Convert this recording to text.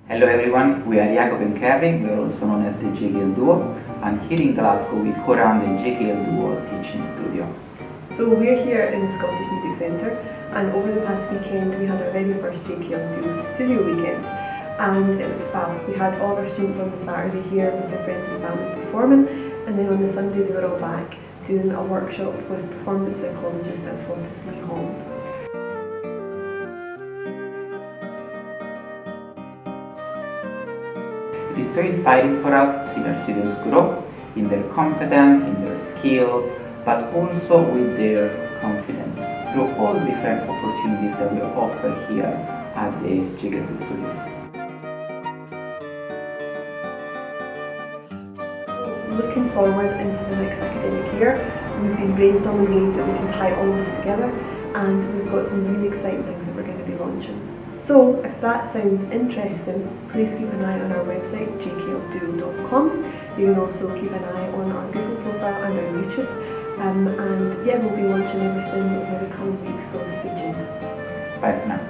Hello everyone, we are Jacopo and Kerry, we are also known as the JKL Duo, and here in Glasgow we co-run the JKL Duo Teaching Studio. So we're here in the Scottish Music Centre, and over the past weekend we had our very first JKL DUO Studio Weekend, and it was fab. We had all of our students on the Saturday here with their friends and family performing, and then on the Sunday they were all back doing a workshop with performance psychologist and flautist Lee Holland. It is so inspiring for us to see our students grow in their competence, in their skills, but also with their confidence through all different opportunities that we offer here at the JKL DUO Studio. Looking forward into the next academic year, we've been brainstorming ways that we can tie all of this together, and we've got some really exciting things that we're going to be launching. So if that sounds interesting, please keep an eye on our website jklduo.com. You can also keep an eye on our Google profile and our YouTube. And yeah, we'll be launching everything over the coming weeks, so stay tuned. Bye for now.